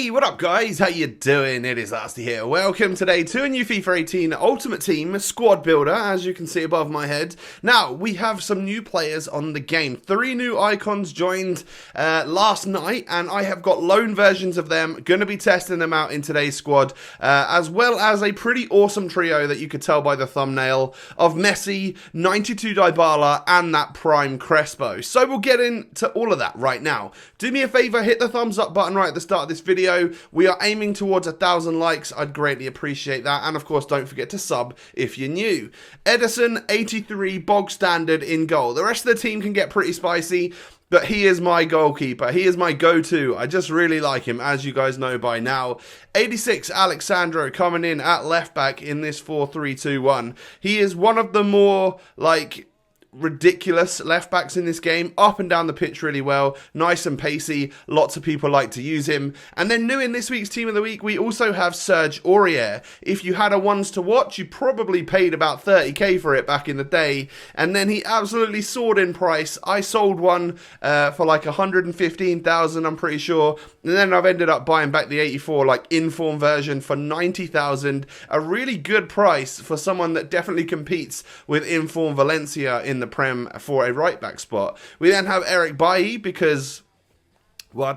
Hey, what up guys? How you doing? It is Lasty here. Welcome today to a new FIFA 18 Ultimate Team squad builder, as you can see above my head. Now, we have some new players on the game. 3 new icons joined last night, and I have got loan versions of them. Going to be testing them out in today's squad, as well as a pretty awesome trio that you could tell by the thumbnail of Messi, 92 DYBALA, and that Prime Crespo. So we'll get into all of that right now. Do me a favor, hit the thumbs up button right at the start of this video. We are aiming towards 1,000 likes. I'd greatly appreciate that. And of course, don't forget to sub if you're new. Edison, 83, bog standard in goal. The rest of the team can get pretty spicy, but he is my goalkeeper. He is my go-to. I just really like him, as you guys know by now. 86, Alexandro, coming in at left back in this 4-3-2-1. He is one of the more, like, ridiculous left backs in this game, up and down the pitch really well, nice and pacey. Lots of people like to use him. And then new in this week's team of the week, we also have Serge Aurier. If you had a ones to watch, you probably paid about 30k for it back in the day, and then he absolutely soared in price. I sold one for like 115,000, I'm pretty sure, and then I've ended up buying back the 84 like inform version for 90,000. A really good price for someone that definitely competes with inform Valencia in the Prem for a right back spot. We then have Eric Bailly because, well, I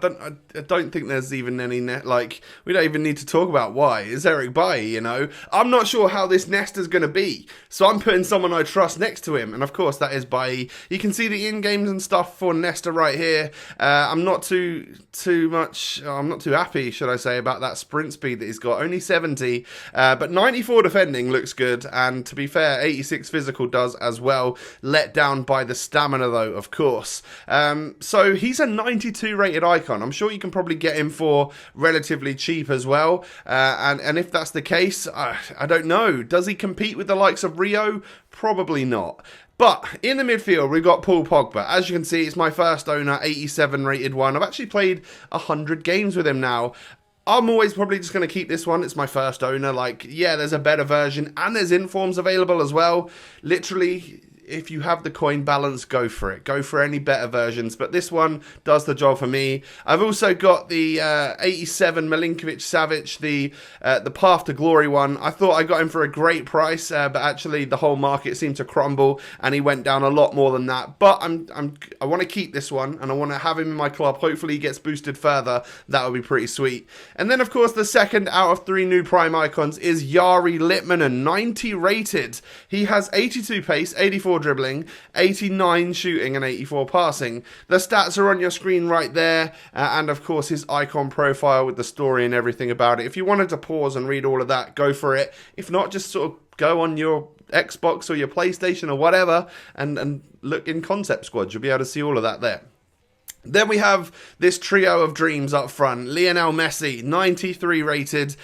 don't think there's even any we don't even need to talk about why. It's Eric Bailly, you know. I'm not sure how this nest is going to be, so I'm putting someone I trust next to him, and of course that is Bailly. You can see the in-games and stuff for Nesta right here. I'm not too happy, should I say, about that sprint speed that he's got. Only 70, but 94 defending looks good, and to be fair, 86 physical does as well. Let down by the stamina though, of course. So he's a 92 rated icon. I'm sure you can probably get him for relatively cheap as well, and if that's the case, I don't know. Does he compete with the likes of Rio? Probably not. But in the midfield, we've got Paul Pogba. As you can see, it's my first owner, 87 rated one. I've actually played 100 games with him now. I'm always probably just going to keep this one. It's my first owner. Like, yeah, there's a better version, and there's informs available as well. Literally, if you have the coin balance, go for it. Go for any better versions, but this one does the job for me. I've also got the 87 Milinkovic-Savic, the Path to Glory one. I thought I got him for a great price, but actually the whole market seemed to crumble, and he went down a lot more than that. But I want to keep this one, and I want to have him in my club. Hopefully he gets boosted further. That would be pretty sweet. And then, of course, the second out of 3 new Prime icons is Yari Lippmann, and 90 rated. He has 82 pace, 84 dribbling, 89 shooting, and 84 passing. The stats are on your screen right there, and of course his icon profile with the story and everything about it. If you wanted to pause and read all of that, go for it. If not, just sort of go on your Xbox or your PlayStation or whatever and look in Concept Squad. You'll be able to see all of that there. Then we have this trio of dreams up front. Lionel Messi, 93 rated.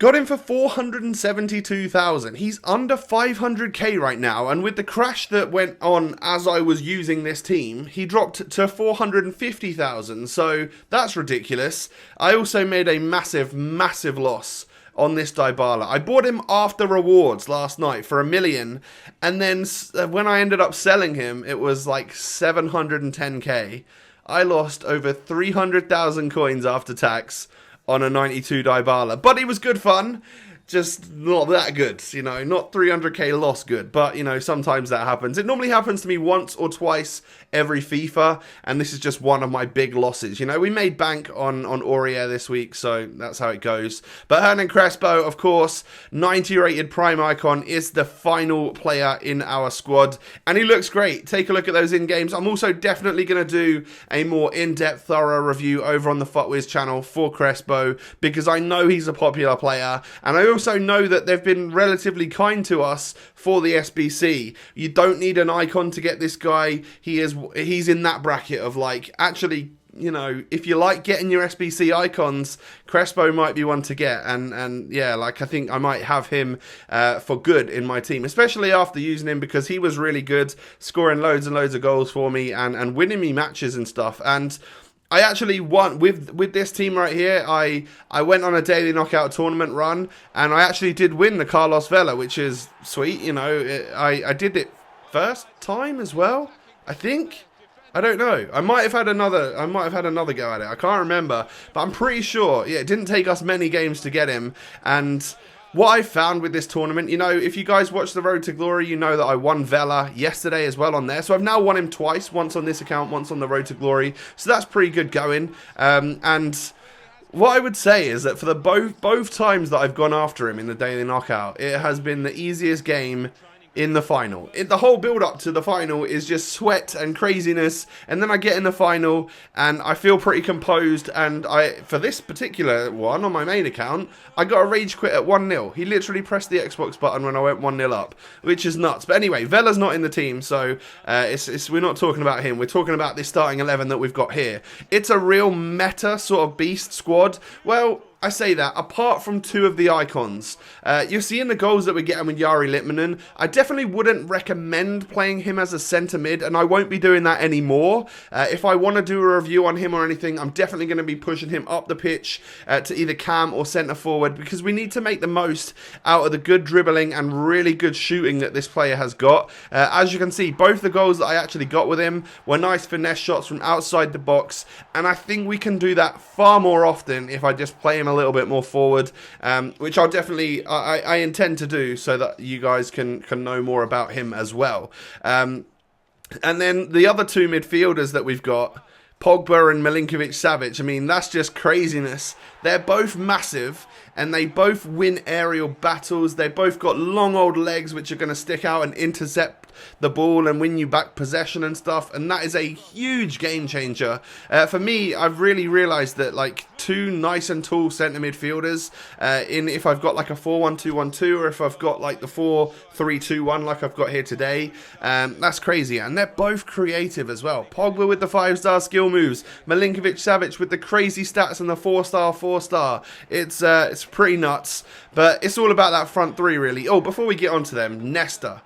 Got him for 472,000. He's under 500k right now, and with the crash that went on as I was using this team, he dropped to 450,000, so that's ridiculous. I also made a massive loss on this DYBALA. I bought him after rewards last night for $1 million, and then when I ended up selling him, it was like 710k. I lost over 300,000 coins after tax on a 92 DYBALA, but it was good fun, just not that good, you know, not 300k loss good, but, you know, sometimes that happens. It normally happens to me once or twice every FIFA, and this is just one of my big losses. You know, we made bank on Aurier this week, so that's how it goes. But Hernan Crespo, of course, 90 rated Prime icon, is the final player in our squad, and he looks great. Take a look at those in-games. I'm also definitely going to do a more in-depth, thorough review over on the FUTWIZ channel for Crespo, because I know he's a popular player, and I also know that they've been relatively kind to us for the SBC. You don't need an icon to get this guy. He's in that bracket of, like, actually, you know, if you like getting your SBC icons, Crespo might be one to get, and yeah, like, I think I might have him for good in my team, especially after using him, because he was really good, scoring loads and loads of goals for me and winning me matches and stuff. And I actually won with this team right here. I went on a daily knockout tournament run, and I actually did win the Carlos Vela, which is sweet. You know, I did it first time as well, I think. I don't know. I might have had another go at it. I can't remember, but I'm pretty sure. Yeah, it didn't take us many games to get him. And what I found with this tournament, you know, if you guys watch the Road to Glory, you know that I won Vela yesterday as well on there. So I've now won him twice, once on this account, once on the Road to Glory. So that's pretty good going. And what I would say is that for the both times that I've gone after him in the daily knockout, it has been the easiest game in the final. The whole build-up to the final is just sweat and craziness, and then I get in the final, and I feel pretty composed, and for this particular one, on my main account, I got a rage quit at 1-0. He literally pressed the Xbox button when I went 1-0 up, which is nuts. But anyway, Vela's not in the team, so we're not talking about him. We're talking about this starting 11 that we've got here. It's a real meta sort of beast squad. Well, I say that, apart from two of the icons. You're seeing the goals that we're getting with Yari Lippmann. I definitely wouldn't recommend playing him as a centre mid, and I won't be doing that anymore. If I want to do a review on him or anything, I'm definitely going to be pushing him up the pitch to either cam or centre forward, because we need to make the most out of the good dribbling and really good shooting that this player has got. As you can see, both the goals that I actually got with him were nice finesse shots from outside the box, and I think we can do that far more often if I just play him a little bit more forward, which I'll definitely I intend to do, so that you guys can know more about him as well. And then the other two midfielders that we've got, Pogba and Milinkovic-Savic, I mean, that's just craziness. They're both massive, and they both win aerial battles. They both got long old legs which are going to stick out and intercept the ball and win you back possession and stuff, and that is a huge game changer. For me, I've really realised that like two nice and tall centre midfielders, if I've got like a 4-1-2-1-2, or if I've got like the 4-3-2-1 like I've got here today, that's crazy. And they're both creative as well. Pogba with the 5-star skill moves, Milinkovic-Savic with the crazy stats and the 4-star, 4-star. It's pretty nuts, but it's all about that front three really. Oh, before we get onto them, Nesta.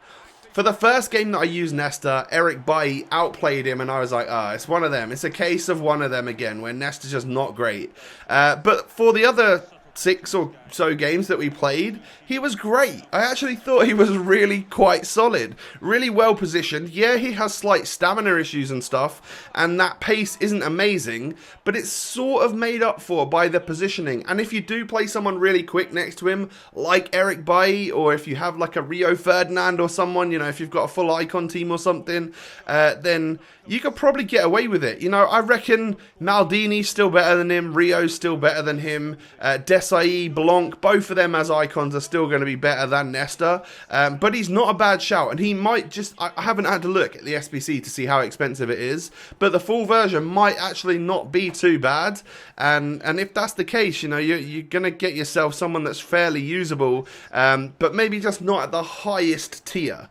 For the first game that I used Nesta, Eric Bailly outplayed him, and I was like, it's one of them. It's a case of one of them again, where Nesta's just not great. But for the other 6 or so games that we played, he was great. I actually thought he was really quite solid, really well positioned. Yeah, he has slight stamina issues and stuff, and that pace isn't amazing, but it's sort of made up for by the positioning. And if you do play someone really quick next to him, like Eric Bailly, or if you have like a Rio Ferdinand or someone, you know, if you've got a full icon team or something, then you could probably get away with it. You know, I reckon Maldini's still better than him, Rio's still better than him, Desai, Blanc, both of them as icons are still going to be better than Nesta, but he's not a bad shout, and he might just, I haven't had to look at the SBC to see how expensive it is, but the full version might actually not be too bad, and if that's the case, you know, you're going to get yourself someone that's fairly usable, but maybe just not at the highest tier.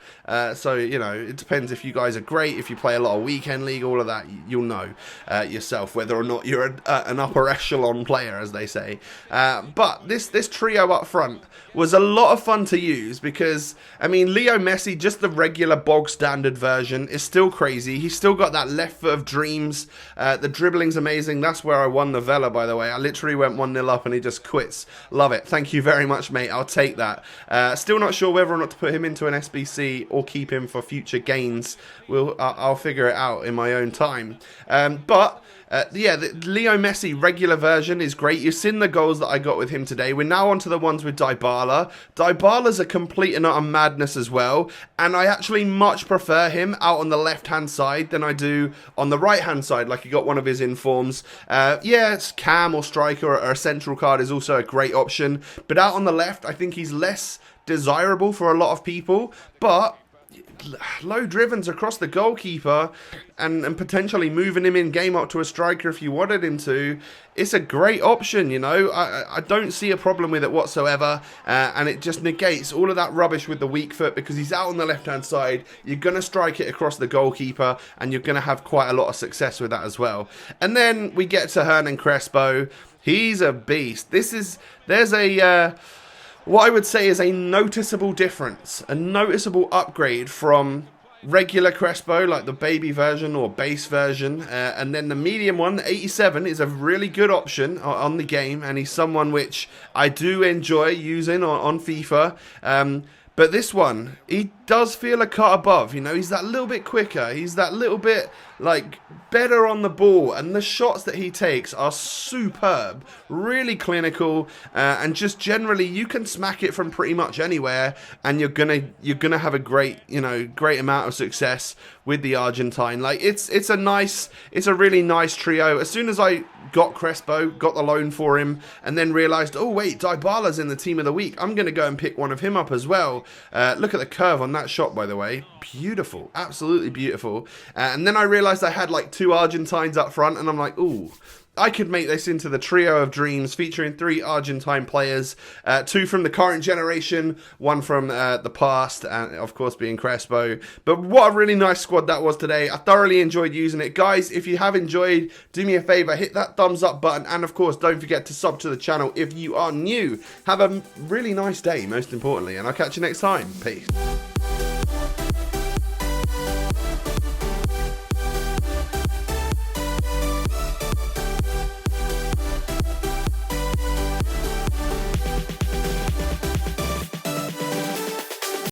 So, you know, it depends if you guys are great, if you play a lot of weekend league, all of that, you'll know yourself whether or not you're an upper echelon player, as they say. But this trio up front was a lot of fun to use because, I mean, Leo Messi, just the regular bog standard version, is still crazy. He's still got that left foot of dreams. The dribbling's amazing. That's where I won the Vela, by the way. I literally went 1-0 up and he just quits. Love it. Thank you very much, mate. I'll take that. Still not sure whether or not to put him into an SBC or keep him for future gains. I'll figure it out in my own time. Yeah, the Leo Messi regular version is great. You've seen the goals that I got with him today. We're now on to the ones with DYBALA. DYBALA's a complete and utter madness as well, and I actually much prefer him out on the left-hand side than I do on the right-hand side, like he got one of his informs. Yeah, it's cam or striker or a central card is also a great option, but out on the left, I think he's less desirable for a lot of people, but low drivens across the goalkeeper and potentially moving him in game up to a striker if you wanted him to, it's a great option, you know. I don't see a problem with it whatsoever, and it just negates all of that rubbish with the weak foot because he's out on the left hand side. You're going to strike it across the goalkeeper and you're going to have quite a lot of success with that as well. And then we get to Hernan Crespo. He's a beast. There's what I would say is a noticeable difference, a noticeable upgrade from regular Crespo, like the baby version or base version, and then the medium one, 87, is a really good option on the game, and he's someone which I do enjoy using on FIFA. But this one, he does feel a cut above, you know, he's that little bit quicker, he's that little bit, like, better on the ball, and the shots that he takes are superb, really clinical, and just generally, you can smack it from pretty much anywhere, and you're gonna have a great, you know, great amount of success with the Argentine. Like, it's a really nice trio. As soon as I got Crespo, got the loan for him, and then realised, oh wait, DYBALA's in the team of the week, I'm gonna go and pick one of him up as well. Look at the curve on that shot, by the way. Beautiful, absolutely beautiful. And then I realised I had like 2 Argentines up front, and I'm like, ooh, I could make this into the trio of dreams, featuring 3 Argentine players, 2 from the current generation, 1 from the past, and of course being Crespo. But what a really nice squad that was today. I thoroughly enjoyed using it. Guys, if you have enjoyed, do me a favour, hit that thumbs up button, and of course don't forget to sub to the channel if you are new. Have a really nice day, most importantly, and I'll catch you next time. Peace.